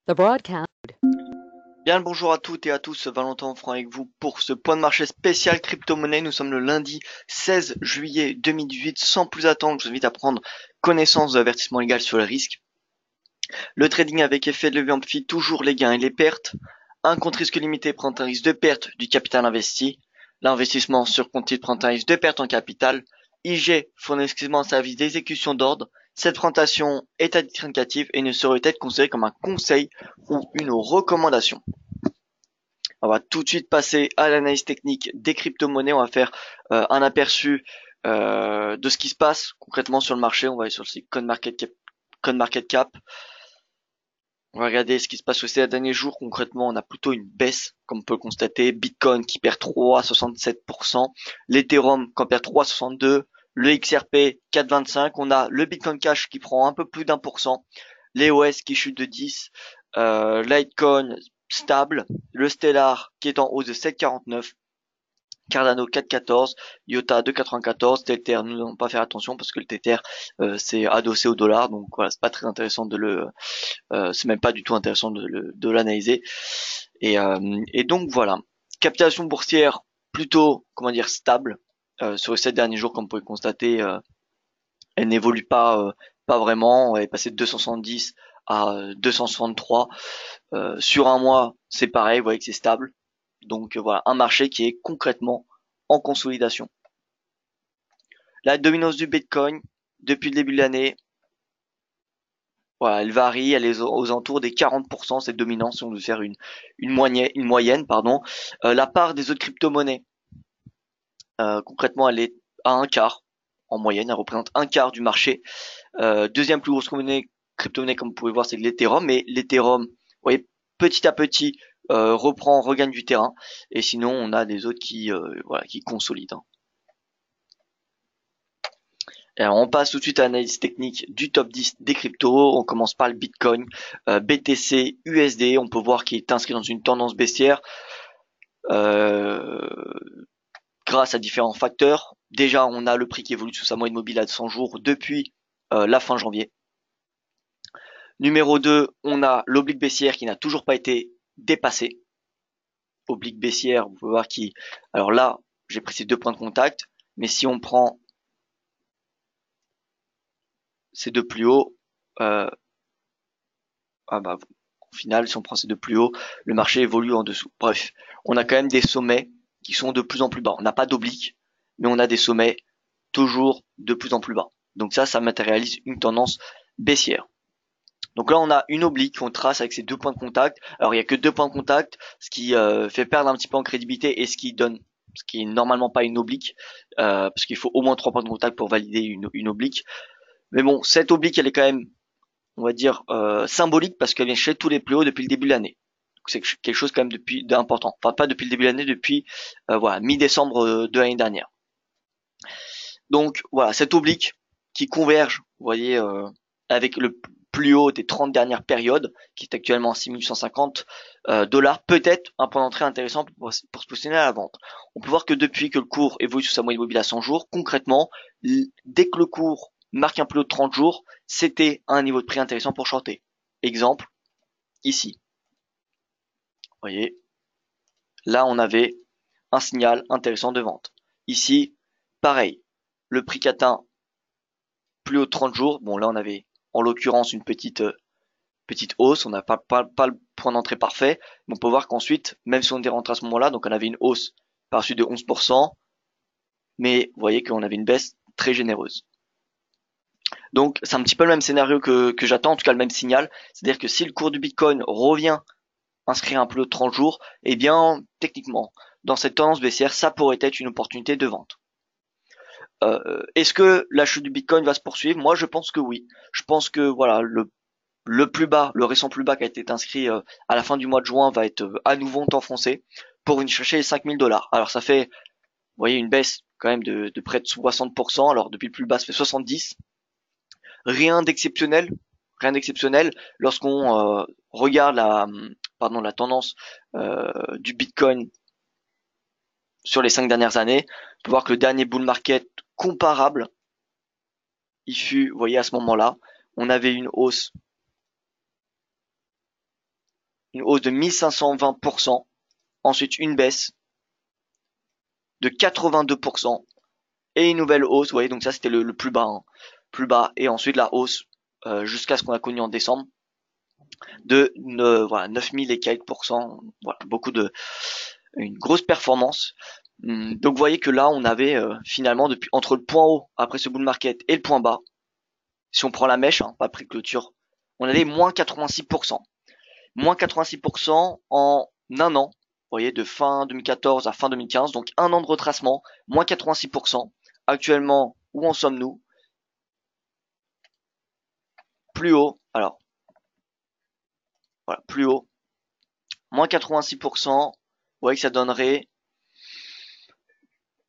The broadcast. Bien le bonjour à toutes et à tous, Valentin Franc avec vous pour ce point de marché spécial crypto-monnaie. Nous sommes le lundi 16 juillet 2018. Sans plus attendre, je vous invite à prendre connaissance de l'avertissement légal sur les risques. Le trading avec effet de levier amplifie toujours les gains et les pertes. Un compte risque limité prend un risque de perte du capital investi. L'investissement sur compte titre prend un risque de perte en capital. IG fournit exclusivement un service d'exécution d'ordre. Cette présentation est à titre indicatif et ne saurait être considérée comme un conseil ou une recommandation. On va tout de suite passer à l'analyse technique des crypto-monnaies. On va faire un aperçu de ce qui se passe concrètement sur le marché. On va aller sur le site CoinMarketCap. On va regarder ce qui se passe ces derniers jours. Concrètement, on a plutôt une baisse, comme on peut le constater. Bitcoin qui perd 3,67%. L'Ethereum qui en perd 3,62%. Le XRP 4,25%. On a le Bitcoin Cash qui prend un peu plus d'1%. L'EOS qui chute de 10%. Litecoin stable, le Stellar qui est en hausse de 7,49, Cardano 4,14, IOTA 2,94, Tether nous n'allons pas faire attention parce que le Tether c'est adossé au dollar, donc voilà, c'est pas très intéressant c'est même pas du tout intéressant de l'analyser. Et donc voilà, capitalisation boursière plutôt comment dire stable sur les 7 derniers jours, comme vous pouvez constater, elle n'évolue pas vraiment, elle est passée de 270 à 263. Sur un mois, c'est pareil, vous voyez que c'est stable. Donc voilà, un marché qui est concrètement en consolidation. La dominance du Bitcoin depuis le début de l'année, voilà, elle varie, elle est aux alentours des 40%, cette dominance, si on veut faire une moyenne, pardon. La part des autres crypto-monnaies, concrètement, elle est à un quart en moyenne, elle représente un quart du marché. Deuxième plus grosse crypto-monnaie, comme vous pouvez voir, c'est l'Ethereum, mais l'Ethereum, vous voyez, petit à petit, regagne du terrain, et sinon, on a des autres voilà, qui consolident, hein. Alors, on passe tout de suite à l'analyse technique du top 10 des cryptos. On commence par le Bitcoin, BTC, USD. On peut voir qu'il est inscrit dans une tendance baissière euh, grâce à différents facteurs. Déjà, on a le prix qui évolue sous sa moyenne mobile à 100 jours depuis la fin janvier. Numéro 2, on a l'oblique baissière qui n'a toujours pas été dépassée. Oblique baissière, vous pouvez voir qui... Alors là, j'ai pris ces deux points de contact, mais si on prend ces deux plus hauts, euh, ah bah, au final, si on prend ces deux plus hauts, le marché évolue en dessous. Bref, on a quand même des sommets qui sont de plus en plus bas. On n'a pas d'oblique, mais on a des sommets toujours de plus en plus bas. Donc ça matérialise une tendance baissière. Donc là, on a une oblique qu'on trace avec ces deux points de contact. Alors, il y a que deux points de contact, ce qui fait perdre un petit peu en crédibilité et ce qui est normalement pas une oblique, parce qu'il faut au moins trois points de contact pour valider une oblique. Mais bon, cette oblique, elle est quand même, on va dire, symbolique parce qu'elle vient chez tous les plus hauts depuis le début de l'année. C'est quelque chose quand même d'important. Enfin, pas depuis le début de l'année, depuis voilà mi-décembre de l'année dernière. Donc voilà, cette oblique qui converge, vous voyez, avec le plus haut des 30 dernières périodes, qui est actuellement 6 850 dollars, peut-être un point d'entrée intéressant pour se positionner à la vente. On peut voir que depuis que le cours évolue sous sa moyenne mobile à 100 jours, concrètement, dès que le cours marque un plus haut de 30 jours, c'était un niveau de prix intéressant pour shorter. Exemple, ici. Vous voyez, là on avait un signal intéressant de vente. Ici, pareil, le prix qu'atteint plus haut de 30 jours. Bon, là, on avait en l'occurrence une petite hausse. On n'a pas le point d'entrée parfait. Mais on peut voir qu'ensuite, même si on était rentré à ce moment-là, donc on avait une hausse par suite de 11%. Mais vous voyez qu'on avait une baisse très généreuse. Donc, c'est un petit peu le même scénario que j'attends, en tout cas le même signal. C'est-à-dire que si le cours du Bitcoin revient inscrire un plus haut de 30 jours, eh bien, techniquement, dans cette tendance baissière, ça pourrait être une opportunité de vente. Est-ce que la chute du Bitcoin va se poursuivre? Moi, je pense que oui. Je pense que voilà, le plus bas, le récent plus bas qui a été inscrit à la fin du mois de juin va être à nouveau enfoncé pour une chercher les 5 000 dollars. Alors ça fait, vous voyez, une baisse quand même de près de 60%. Alors depuis le plus bas, ça fait 70. Rien d'exceptionnel, rien d'exceptionnel. Lorsqu'on regarde la tendance du Bitcoin sur les 5 dernières années, on peut voir que le dernier bull market comparable, il fut, vous voyez, à ce moment-là, on avait une hausse une hausse de 1520%, ensuite une baisse de 82%, et une nouvelle hausse, vous voyez, donc ça c'était le plus bas, hein, plus bas, et ensuite la hausse jusqu'à ce qu'on a connu en décembre de voilà, 9000 et quelques pourcents, voilà, une grosse performance. Donc vous voyez que là on avait finalement depuis entre le point haut après ce bull market et le point bas, si on prend la mèche, hein, pas prix de clôture, on avait moins 86%. Moins 86% en un an, vous voyez, de fin 2014 à fin 2015, donc un an de retracement, moins 86%. Actuellement, où en sommes-nous? Plus haut, alors, voilà, plus haut, moins 86%, vous voyez que ça donnerait,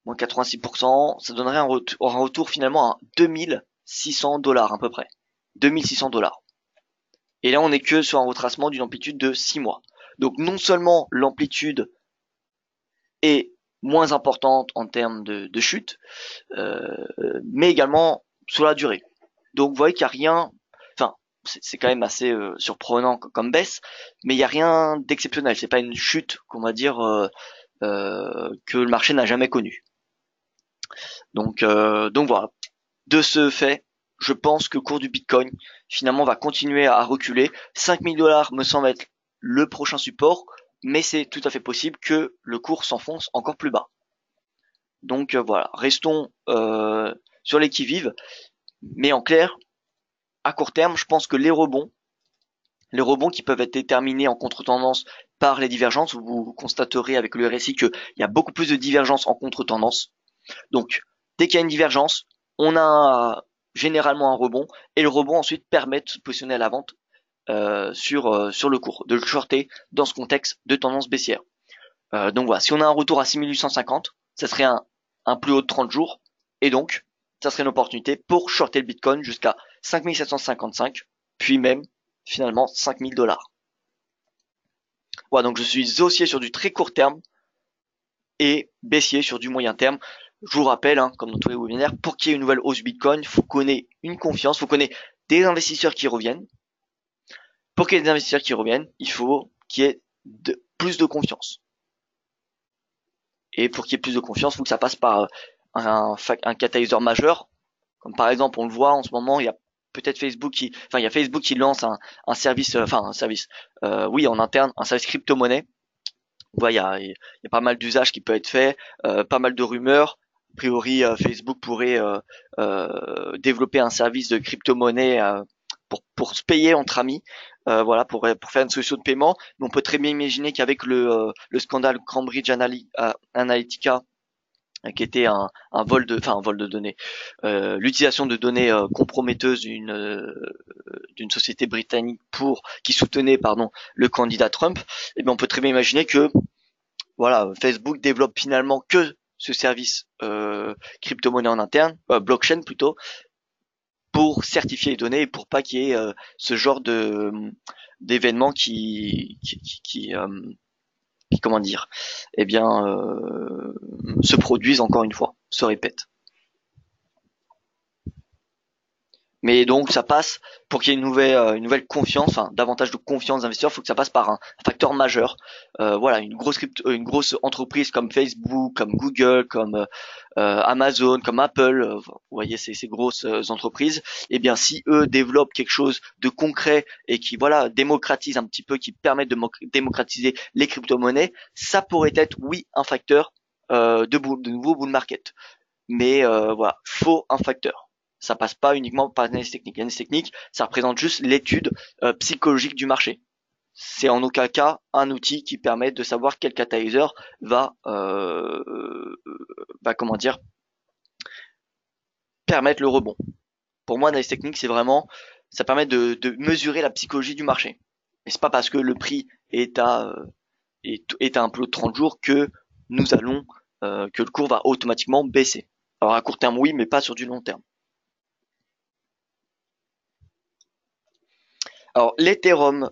moins 86%, ça donnerait un retour finalement à 2600$ à peu près. 2600$. Et là, on n'est que sur un retracement d'une amplitude de 6 mois. Donc non seulement l'amplitude est moins importante en termes de chute, mais également sur la durée. Donc vous voyez qu'il n'y a rien, enfin c'est quand même assez surprenant comme baisse, mais il n'y a rien d'exceptionnel. C'est pas une chute qu'on va dire que le marché n'a jamais connue. Donc voilà. De ce fait, je pense que le cours du Bitcoin finalement va continuer à reculer. 5000$ me semble être le prochain support, mais c'est tout à fait possible que le cours s'enfonce encore plus bas. Donc voilà, restons sur les qui-vive, mais en clair, à court terme, je pense que les rebonds qui peuvent être déterminés en contre-tendance par les divergences, vous constaterez avec le RSI qu'il y a beaucoup plus de divergences en contre-tendance. Donc dès qu'il y a une divergence, on a généralement un rebond, et le rebond ensuite permet de se positionner à la vente sur le cours, de le shorter dans ce contexte de tendance baissière. Donc voilà, si on a un retour à 6850, ça serait un plus haut de 30 jours, et donc ça serait une opportunité pour shorter le Bitcoin jusqu'à 5755, puis même finalement 5000$. Voilà, donc je suis haussier sur du très court terme et baissier sur du moyen terme. Je vous rappelle, hein, comme dans tous les webinaires, pour qu'il y ait une nouvelle hausse du Bitcoin, il faut qu'on ait une confiance, il faut qu'on ait des investisseurs qui reviennent. Pour qu'il y ait des investisseurs qui reviennent, il faut qu'il y ait plus de confiance. Et pour qu'il y ait plus de confiance, il faut que ça passe par un catalyseur majeur. Comme par exemple, on le voit en ce moment, il y a peut-être Facebook il y a Facebook qui lance un service, oui, en interne, un service crypto-monnaie. Il y a pas mal d'usages qui peuvent être faits, pas mal de rumeurs. A priori, Facebook pourrait développer un service de crypto-monnaie pour se payer entre amis, voilà, pour faire une solution de paiement. Mais on peut très bien imaginer qu'avec le scandale Cambridge Analytica, qui était un vol de données, l'utilisation de données comprometteuses d'une société britannique qui soutenait le candidat Trump, et bien on peut très bien imaginer que voilà, Facebook développe finalement que ce service crypto-monnaie en interne, blockchain plutôt, pour certifier les données et pour pas qu'il y ait ce genre d'événements qui comment dire, eh bien se produisent encore une fois, se répètent. Mais donc ça passe, pour qu'il y ait une nouvelle confiance, enfin davantage de confiance des investisseurs, il faut que ça passe par un facteur majeur. Voilà, une grosse entreprise comme Facebook, comme Google, comme Amazon, comme Apple, vous voyez ces grosses entreprises, et bien si eux développent quelque chose de concret et qui voilà démocratisent un petit peu, qui permettent de démocratiser les crypto-monnaies, ça pourrait être oui un facteur de nouveau bull market. Mais voilà, faut un facteur. Ça passe pas uniquement par l'analyse technique. L'analyse technique, ça représente juste l'étude psychologique du marché. C'est en aucun cas un outil qui permet de savoir quel catalyseur va comment dire, permettre le rebond. Pour moi, l'analyse technique, c'est vraiment, ça permet de mesurer la psychologie du marché. Et c'est pas parce que le prix est à un plus haut de 30 jours que nous allons que le cours va automatiquement baisser. Alors à court terme oui, mais pas sur du long terme. Alors l'Ethereum,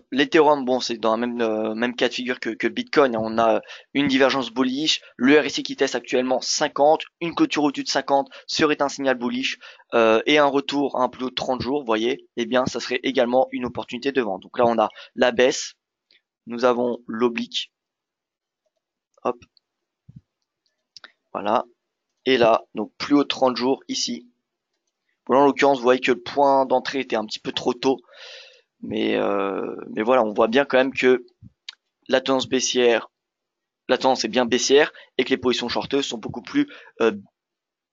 bon c'est dans le même cas de figure que le Bitcoin. On a une divergence bullish, le RSI qui teste actuellement 50, une clôture au-dessus de 50 serait un signal bullish et un retour à un plus haut de 30 jours, vous voyez, eh bien ça serait également une opportunité de vente. Donc là on a la baisse, nous avons l'oblique. Hop. Voilà. Et là, donc plus haut de 30 jours ici. Bon, là, en l'occurrence, vous voyez que le point d'entrée était un petit peu trop tôt. Mais voilà, on voit bien quand même que la tendance baissière, la tendance est bien baissière et que les positions shorteuses sont beaucoup plus,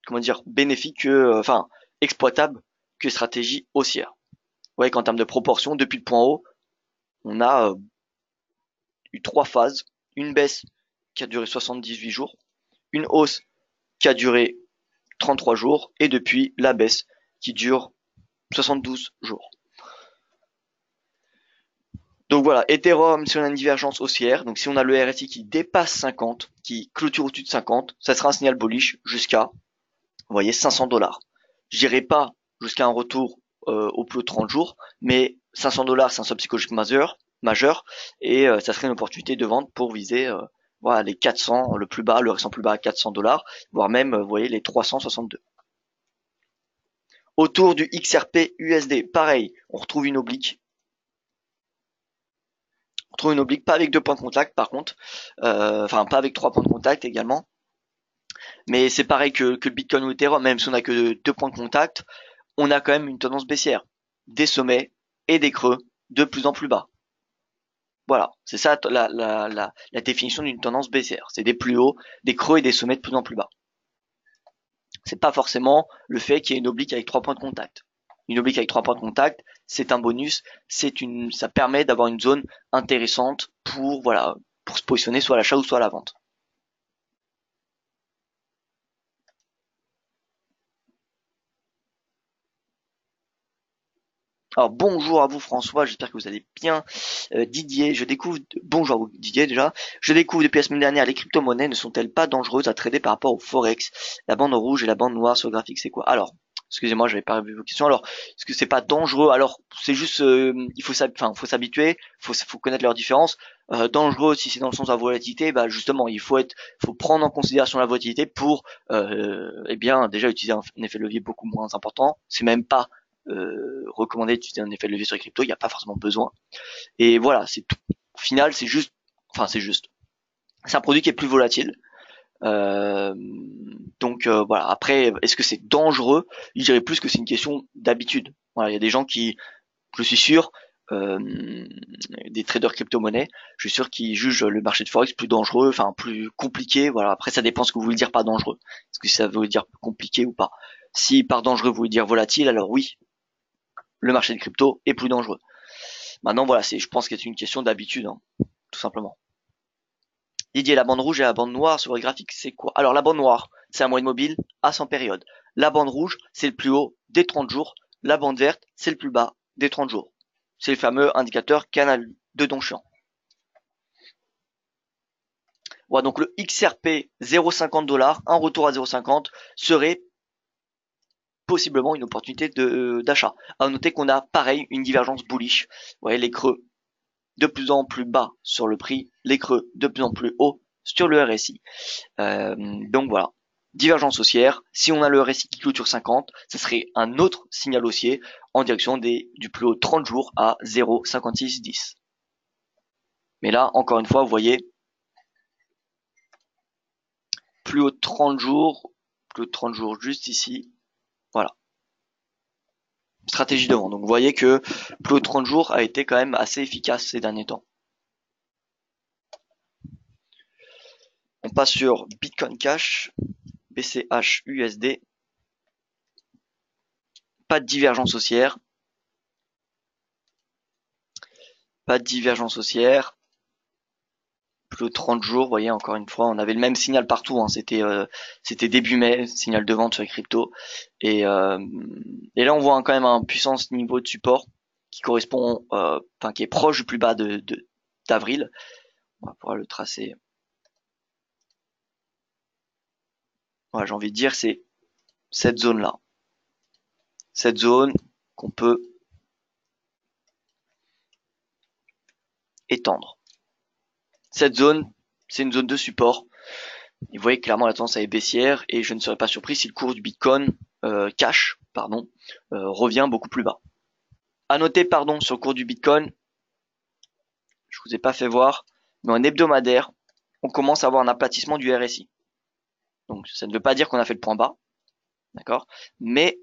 comment dire, bénéfiques que, enfin, exploitables que stratégie haussière. Vous voyez qu'en termes de proportion, depuis le point haut, on a eu 3 phases. Une baisse qui a duré 78 jours, une hausse qui a duré 33 jours et depuis la baisse qui dure 72 jours. Donc voilà, Ethereum, si on a une divergence haussière, donc si on a le RSI qui dépasse 50, qui clôture au-dessus de 50, ça sera un signal bullish jusqu'à, vous voyez, 500 $. Je dirais pas jusqu'à un retour au plus haut de 30 jours, mais 500 $, c'est un seuil psychologique majeur, et ça serait une opportunité de vente pour viser voilà, les 400, le plus bas, le restant plus bas à 400 $, voire même, vous voyez, les 362. Autour du XRP USD, pareil, on retrouve une oblique. On trouve une oblique, pas avec 2 points de contact par contre, enfin pas avec 3 points de contact également. Mais c'est pareil que le Bitcoin ou Ethereum, même si on a que 2 points de contact, on a quand même une tendance baissière. Des sommets et des creux de plus en plus bas. Voilà, c'est ça la définition d'une tendance baissière. C'est des plus hauts, des creux et des sommets de plus en plus bas. C'est pas forcément le fait qu'il y ait une oblique avec 3 points de contact. Une oblique avec 3 points de contact, c'est un bonus, ça permet d'avoir une zone intéressante pour, voilà, pour se positionner soit à l'achat ou soit à la vente. Alors bonjour à vous François, j'espère que vous allez bien. Didier, bonjour à vous Didier déjà. Je découvre depuis la semaine dernière, les crypto-monnaies ne sont-elles pas dangereuses à trader par rapport au forex? La bande rouge et la bande noire sur le graphique, c'est quoi? Alors, excusez-moi, j'avais pas vu vos questions. Alors, est-ce que c'est pas dangereux? Alors, c'est juste, faut s'habituer, faut connaître leur différence. Dangereux, si c'est dans le sens de la volatilité, bah justement, faut prendre en considération la volatilité pour, eh bien, déjà utiliser un effet de levier beaucoup moins important. C'est même pas recommandé d'utiliser un effet de levier sur les cryptos, il n'y a pas forcément besoin. Et voilà, c'est tout. Au final, c'est juste. C'est un produit qui est plus volatile. Donc voilà. Après, est-ce que c'est dangereux? Je dirais plus que c'est une question d'habitude. Voilà, il y a des gens qui, je suis sûr, des traders crypto-monnaies, je suis sûr qu'ils jugent le marché de forex plus dangereux, enfin plus compliqué. Voilà. Après, ça dépend ce que vous voulez dire par dangereux. Est-ce que ça veut dire compliqué ou pas? Si par dangereux vous voulez dire volatile, alors oui, le marché de crypto est plus dangereux. Maintenant, voilà, je pense que c'est une question d'habitude, hein, tout simplement. Didier, la bande rouge et la bande noire sur le graphique, c'est quoi? Alors, la bande noire, c'est la moyenne mobile à 100 périodes. La bande rouge, c'est le plus haut des 30 jours. La bande verte, c'est le plus bas des 30 jours. C'est le fameux indicateur canal de Donchian. Voilà, donc le XRP 0,50 $, un retour à 0,50 serait possiblement une opportunité d'achat. À noter qu'on a pareil une divergence bullish. Vous voyez les creux de plus en plus bas sur le prix, les creux de plus en plus haut sur le RSI. Donc voilà, divergence haussière. Si on a le RSI qui clôture 50, ce serait un autre signal haussier en direction du plus haut 30 jours à 0,5610. Mais là, encore une fois, vous voyez, plus haut 30 jours, plus haut 30 jours juste ici. Voilà. Stratégie de vente. Donc vous voyez que plus haut 30 jours a été quand même assez efficace ces derniers temps. On passe sur Bitcoin Cash, BCH USD. Pas de divergence haussière. Pas de divergence haussière. Plus de 30 jours, vous voyez, encore une fois, on avait le même signal partout. Hein, c'était début mai, signal de vente sur les cryptos. Et là, on voit quand même un puissant niveau de support qui correspond, qui est proche du plus bas d'avril. On va pouvoir le tracer. Voilà, j'ai envie de dire, c'est cette zone-là. Cette zone qu'on peut étendre. Cette zone, c'est une zone de support. Et vous voyez clairement la tendance est baissière et je ne serais pas surpris si le cours du Bitcoin cash, revient beaucoup plus bas. À noter, sur le cours du Bitcoin, je vous ai pas fait voir, mais en hebdomadaire, on commence à avoir un aplatissement du RSI. Donc ça ne veut pas dire qu'on a fait le point bas, d'accord? Mais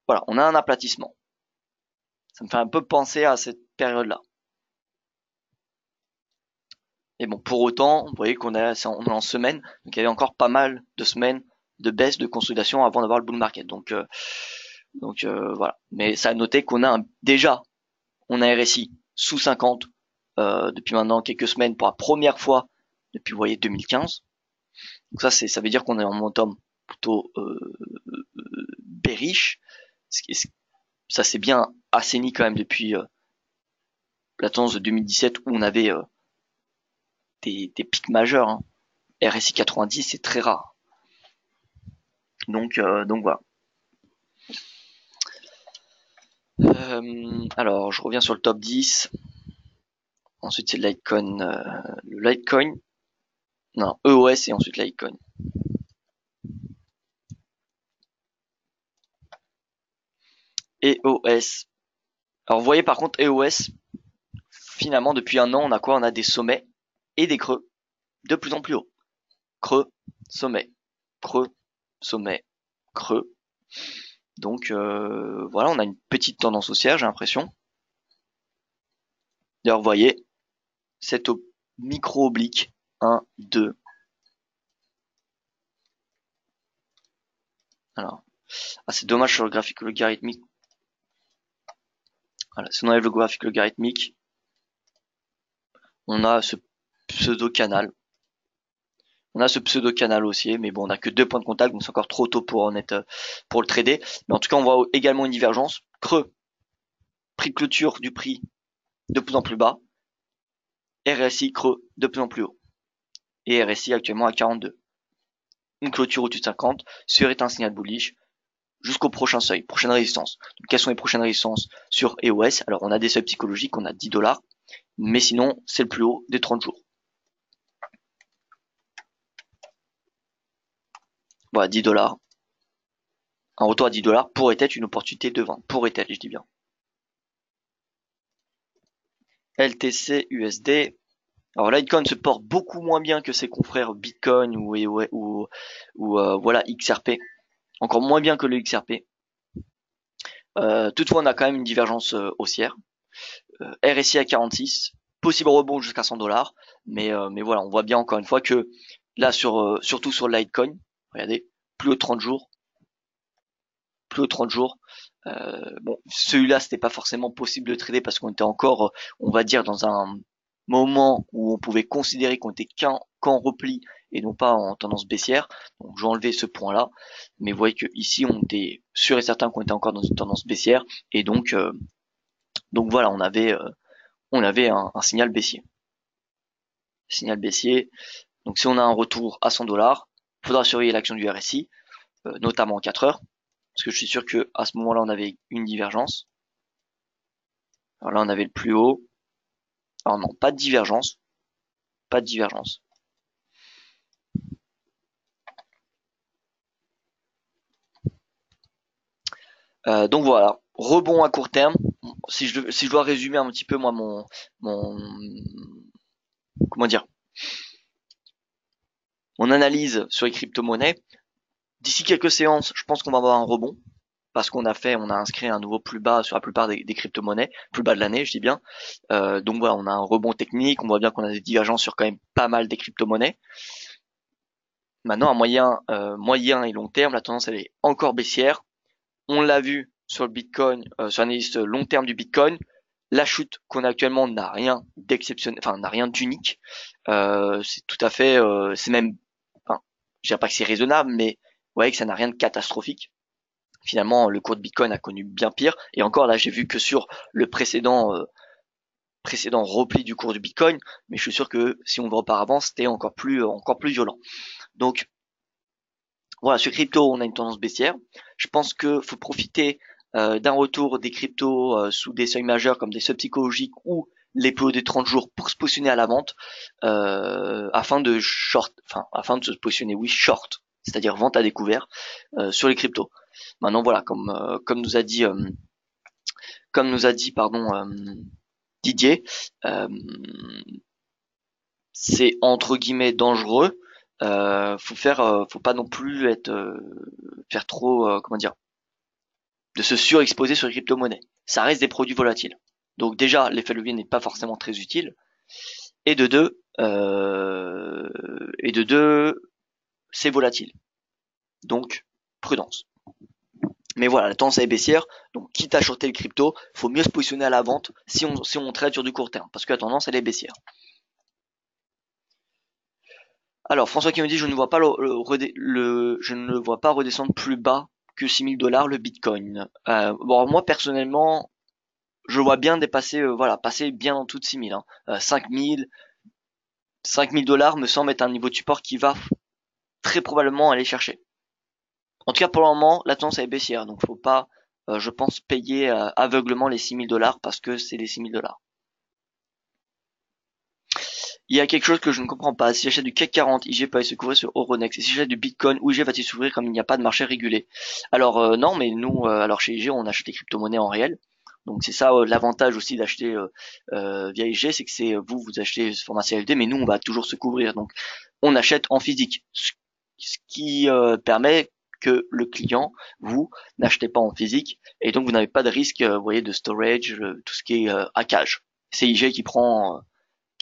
voilà, on a un aplatissement. Ça me fait un peu penser à cette période-là. Et bon, pour autant, vous voyez qu'on est en semaine, donc il y avait encore pas mal de semaines de baisse de consolidation avant d'avoir le bull market. Donc voilà. Mais ça a noté qu'on a déjà, on a un RSI sous 50 depuis maintenant quelques semaines pour la première fois depuis, vous voyez, 2015. Donc ça veut dire qu'on est en momentum plutôt bearish. Ça s'est bien assaini quand même depuis la tendance de 2017 où on avait des pics majeurs. Hein. RSI 90, c'est très rare. Donc voilà. Alors, je reviens sur le top 10. Ensuite, c'est le Litecoin. Non, EOS et ensuite Litecoin. EOS. Alors, vous voyez par contre, EOS, finalement, depuis un an, on a quoi? On a des sommets et des creux de plus en plus haut. Creux, sommet, creux, sommet, creux. Donc voilà, on a une petite tendance haussière, j'ai l'impression. D'ailleurs, vous voyez, cette micro-oblique, 1, 2. Alors, c'est dommage sur le graphique logarithmique. Voilà, si on enlève le graphique logarithmique, on a ce pseudo-canal. On a ce pseudo-canal haussier, mais bon, on n'a que 2 points de contact, donc c'est encore trop tôt pour en être, pour le trader. Mais en tout cas, on voit également une divergence. Creux, prix de clôture du prix de plus en plus bas. RSI creux de plus en plus haut. Et RSI actuellement à 42. Une clôture au-dessus de 50 serait un signal bullish jusqu'au prochain seuil, prochaine résistance. Donc, quelles sont les prochaines résistances sur EOS? Alors, on a des seuils psychologiques, on a 10 $, mais sinon, c'est le plus haut des 30 jours. Voilà, 10 $. Un retour à 10 $ pourrait être une opportunité de vente. Pourrait être, je dis bien. LTC USD. Alors Litecoin se porte beaucoup moins bien que ses confrères Bitcoin ou voilà XRP. Encore moins bien que le XRP. Toutefois, on a quand même une divergence haussière. RSI à 46, possible rebond jusqu'à 100 $, mais voilà, on voit bien encore une fois que là surtout sur le Litecoin, regardez, plus haut de 30 jours, plus haut de 30 jours. Bon, celui-là, c'était pas forcément possible de trader parce qu'on était encore, on va dire, dans un moment où on pouvait considérer qu'on était qu'en repli et non pas en tendance baissière. Donc j'ai enlevé ce point-là, mais vous voyez que ici on était sûr et certain qu'on était encore dans une tendance baissière et donc voilà, on avait un signal baissier. Signal baissier. Donc si on a un retour à 100 $, faudra surveiller l'action du RSI, notamment en 4 heures, parce que je suis sûr que à ce moment-là on avait une divergence. Alors là on avait le plus haut. Alors non, pas de divergence. Pas de divergence. Donc voilà, rebond à court terme. Si je dois résumer un petit peu moi mon comment dire, mon analyse sur les crypto-monnaies, d'ici quelques séances, je pense qu'on va avoir un rebond parce on a inscrit un nouveau plus bas sur la plupart des crypto-monnaies, plus bas de l'année, je dis bien. Donc voilà, on a un rebond technique, on voit bien qu'on a des divergences sur quand même pas mal des crypto-monnaies. Maintenant, à moyen et long terme, la tendance elle est encore baissière. On l'a vu sur le Bitcoin, sur l'analyse long terme du Bitcoin. La chute qu'on a actuellement n'a rien d'exceptionnel, enfin n'a rien d'unique. C'est tout à fait, c'est même, enfin, je dirais pas que c'est raisonnable, mais vous voyez que ça n'a rien de catastrophique. Finalement, le cours de Bitcoin a connu bien pire. Et encore là, j'ai vu que sur le précédent repli du cours du Bitcoin, mais je suis sûr que si on va auparavant, c'était encore plus violent. Donc voilà, sur crypto, on a une tendance baissière. Je pense que faut profiter d'un retour des cryptos sous des seuils majeurs comme des seuils psychologiques ou les plus hauts des 30 jours pour se positionner à la vente afin de se positionner short, c'est-à-dire vente à découvert sur les cryptos. Maintenant voilà, comme nous a dit pardon Didier, c'est entre guillemets dangereux. Faut pas non plus faire trop, comment dire, de se surexposer sur les crypto-monnaies. Ça reste des produits volatiles. Donc déjà, l'effet levier n'est pas forcément très utile. Et de deux, c'est volatile. Donc, prudence. Mais voilà, la tendance est baissière, donc quitte à shorter le crypto, faut mieux se positionner à la vente si on trade sur du court terme, parce que la tendance elle est baissière. Alors François qui me dit je ne vois pas je ne le vois pas redescendre plus bas que 6 000 $ le Bitcoin. Bon moi personnellement je vois bien dépasser passer bien en dessous de 6 000. 5 000 $, me semble être un niveau de support qui va très probablement aller chercher. En tout cas, pour le moment, la tendance est baissière, donc faut pas, je pense, payer aveuglement les 6 000 $ parce que c'est les 6 000 $. Il y a quelque chose que je ne comprends pas. Si j'achète du CAC 40, IG peut aller se couvrir sur Euronext. Et si j'achète du Bitcoin, où IG va-t-il s'ouvrir comme il n'y a pas de marché régulé? Alors non, mais nous, alors chez IG, on achète des crypto-monnaies en réel. Donc c'est ça l'avantage aussi d'acheter via IG, c'est que c'est vous achetez ce format CFD, mais nous on va toujours se couvrir. Donc on achète en physique, ce qui permet que le client, vous, n'achetez pas en physique, et donc vous n'avez pas de risque, vous voyez, de storage, tout ce qui est hackage. C'est IG qui prend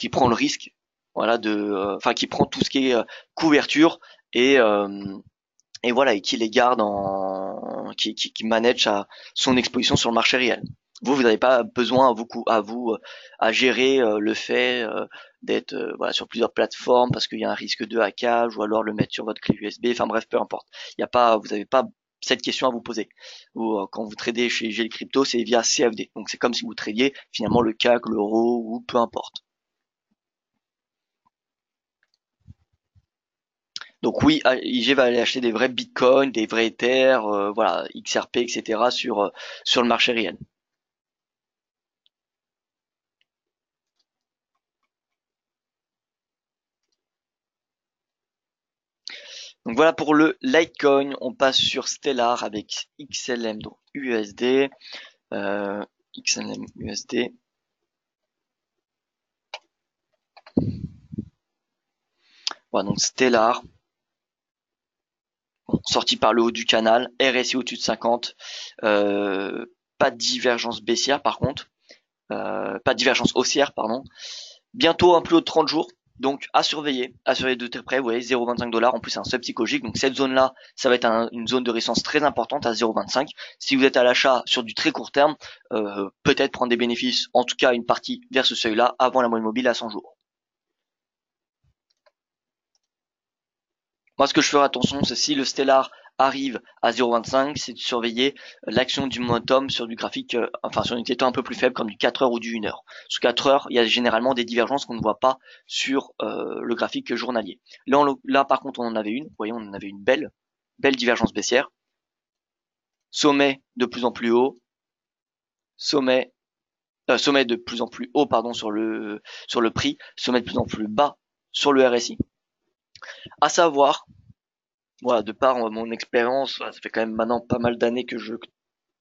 le risque, voilà, qui prend tout ce qui est couverture et euh, et voilà, et qui les garde qui manage son exposition sur le marché réel. Vous n'avez pas besoin à gérer le fait d'être voilà sur plusieurs plateformes parce qu'il y a un risque de hackage ou alors le mettre sur votre clé USB. Enfin bref, peu importe. Vous n'avez pas cette question à vous poser. Quand vous tradez chez GL Crypto, c'est via CFD. Donc c'est comme si vous tradiez finalement le CAC, l'euro ou peu importe. Donc oui, IG va aller acheter des vrais bitcoins, des vrais Ether, voilà, XRP, etc. sur le marché réel. Donc voilà pour le Litecoin. On passe sur Stellar avec XLM, donc USD. XLM USD. Voilà, donc Stellar. Bon, sorti par le haut du canal. RSI au-dessus de 50. Pas de divergence baissière par contre. Pas de divergence haussière, pardon. Bientôt un plus haut de 30 jours. Donc à surveiller de très près, vous voyez 0,25 $, en plus c'est un seuil psychologique, donc cette zone là ça va être une zone de résistance très importante à 0,25. Si vous êtes à l'achat sur du très court terme, peut-être prendre des bénéfices, en tout cas une partie vers ce seuil là avant la moyenne mobile à 100 jours. Moi ce que je ferai attention, c'est si le Stellar arrive à 0,25, c'est de surveiller l'action du momentum sur du graphique, sur une étant un peu plus faible comme du 4 heures ou du 1 heure. Sur 4 heures, il y a généralement des divergences qu'on ne voit pas sur le graphique journalier. Là par contre on en avait une, vous voyez on en avait une belle divergence baissière. Sommet de plus en plus haut, sommet de plus en plus haut pardon sur le prix, sommet de plus en plus bas sur le RSI. À savoir, voilà, de par mon expérience, ça fait quand même maintenant pas mal d'années que je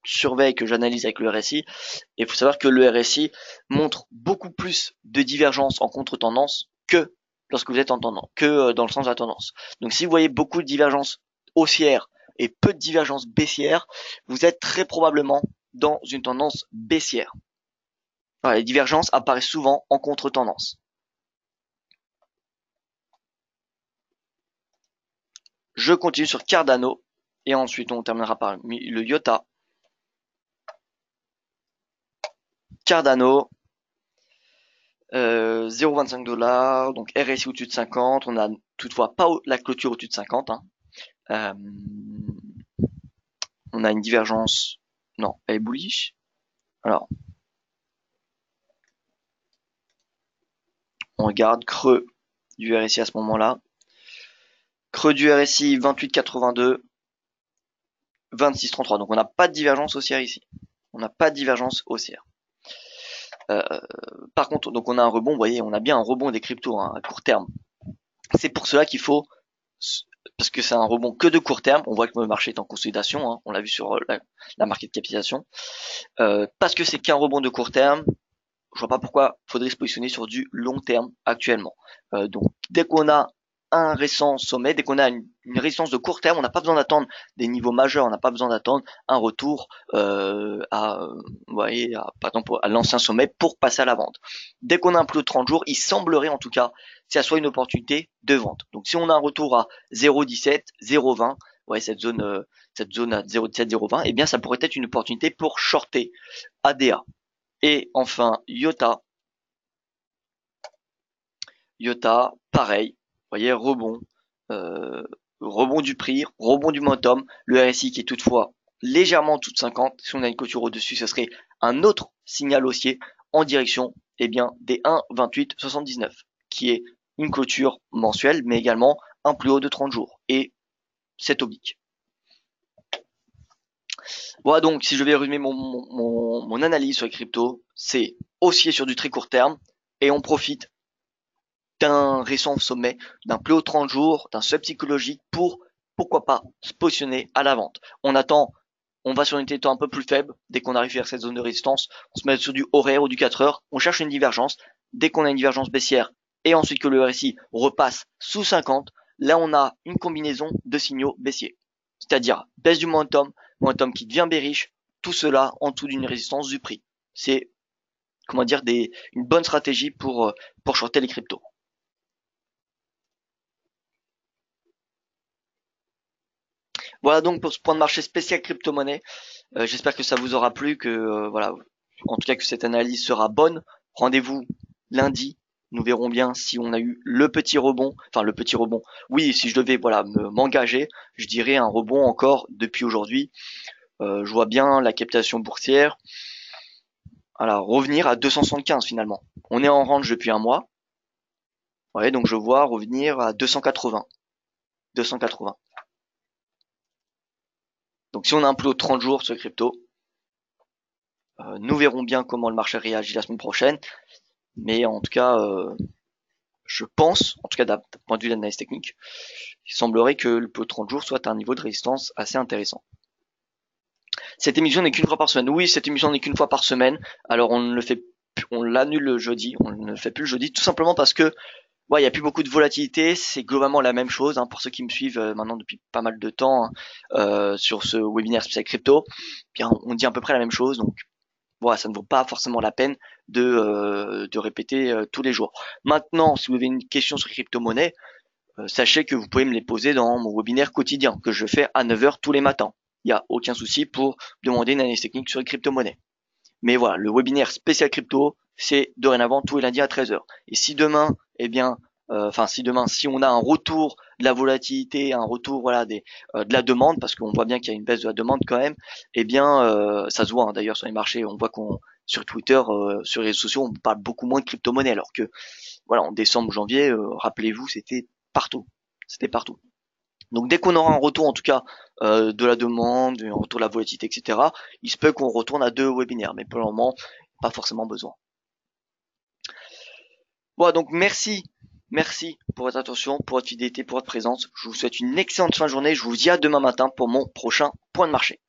surveille, que j'analyse avec le RSI. Et il faut savoir que le RSI montre beaucoup plus de divergences en contre-tendance que lorsque vous êtes en tendance, que dans le sens de la tendance. Donc si vous voyez beaucoup de divergences haussières et peu de divergences baissières, vous êtes très probablement dans une tendance baissière. Voilà, les divergences apparaissent souvent en contre-tendance. Je continue sur Cardano et ensuite on terminera par le IOTA. Cardano, 0,25 $, donc RSI au-dessus de 50, on a toutefois pas la clôture au-dessus de 50. On a une divergence, non, elle est bullish. Alors, on regarde creux du RSI à ce moment-là. Creux du RSI 28,82, 26,33. Donc on n'a pas de divergence haussière ici. On n'a pas de divergence haussière. Par contre, donc on a un rebond, vous voyez, on a bien un rebond des cryptos à court terme. C'est pour cela qu'il faut, parce que c'est un rebond que de court terme, on voit que le marché est en consolidation, on l'a vu sur la market capitalisation, parce que c'est qu'un rebond de court terme, je vois pas pourquoi faudrait se positionner sur du long terme actuellement. Donc dès qu'on a un récent sommet, dès qu'on a une résistance de court terme, on n'a pas besoin d'attendre des niveaux majeurs, on n'a pas besoin d'attendre un retour vous voyez, par exemple à l'ancien sommet pour passer à la vente. Dès qu'on a un plus haut de 30 jours, il semblerait en tout cas que ça soit une opportunité de vente. Donc si on a un retour à 0,17, 0,20, ouais, cette zone à 0,17, 0,20, eh bien ça pourrait être une opportunité pour shorter ADA. Et enfin Iota, pareil, vous voyez, rebond du prix, rebond du momentum, le RSI qui est toutefois légèrement en dessous de 50, si on a une clôture au-dessus, ce serait un autre signal haussier en direction eh bien, des 1,2879, qui est une clôture mensuelle, mais également un plus haut de 30 jours, et 7 oblique. Voilà donc, si je vais résumer mon analyse sur les cryptos, c'est haussier sur du très court terme, et on profite d'un récent sommet, d'un plus haut 30 jours, d'un seuil psychologique pour, pourquoi pas, se positionner à la vente. On attend, on va sur une unité de temps un peu plus faible, dès qu'on arrive vers cette zone de résistance, on se met sur du horaire ou du 4 heures, on cherche une divergence, dès qu'on a une divergence baissière, et ensuite que le RSI repasse sous 50, là on a une combinaison de signaux baissiers. C'est-à-dire baisse du momentum qui devient bearish, tout cela en dessous d'une résistance du prix. C'est, comment dire, une bonne stratégie pour shorter les cryptos. Voilà donc pour ce point de marché spécial crypto-monnaie. J'espère que ça vous aura plu, que voilà, en tout cas que cette analyse sera bonne. Rendez-vous lundi. Nous verrons bien si on a eu le petit rebond. Enfin le petit rebond. Oui, si je devais voilà m'engager, je dirais un rebond encore depuis aujourd'hui. Je vois bien la captation boursière. Voilà, revenir à 275 finalement. On est en range depuis un mois. Ouais, donc je vois revenir à 280. 280. Donc si on a un plus haut de 30 jours sur crypto, nous verrons bien comment le marché réagit la semaine prochaine. Mais en tout cas, je pense, en tout cas d'un point de vue d'analyse technique, il semblerait que le plus haut de 30 jours soit à un niveau de résistance assez intéressant. Cette émission n'est qu'une fois par semaine. Oui, cette émission n'est qu'une fois par semaine. Alors on l'annule le jeudi, on ne le fait plus le jeudi, tout simplement parce que il n'y a plus beaucoup de volatilité, c'est globalement la même chose pour ceux qui me suivent maintenant depuis pas mal de temps sur ce webinaire spécial crypto. Bien, on dit à peu près la même chose, donc voilà, ça ne vaut pas forcément la peine de répéter tous les jours. Maintenant, si vous avez une question sur crypto-monnaie, sachez que vous pouvez me les poser dans mon webinaire quotidien que je fais à 9 heures tous les matins. Il n'y a aucun souci pour demander une analyse technique sur les crypto-monnaies. Mais voilà, le webinaire spécial crypto, c'est dorénavant tous les lundis à 13 heures. Et si demain, eh bien, si on a un retour de la volatilité, un retour de la demande, parce qu'on voit bien qu'il y a une baisse de la demande quand même, eh bien, ça se voit d'ailleurs sur les marchés. On voit sur Twitter, sur les réseaux sociaux, on parle beaucoup moins de crypto-monnaie, alors que voilà, en décembre, janvier, rappelez-vous, c'était partout. C'était partout. Donc dès qu'on aura un retour en tout cas de la demande, un retour de la volatilité, etc., il se peut qu'on retourne à 2 webinaires, mais pour le moment, pas forcément besoin. Voilà, donc merci pour votre attention, pour votre fidélité, pour votre présence. Je vous souhaite une excellente fin de journée. Je vous dis à demain matin pour mon prochain point de marché.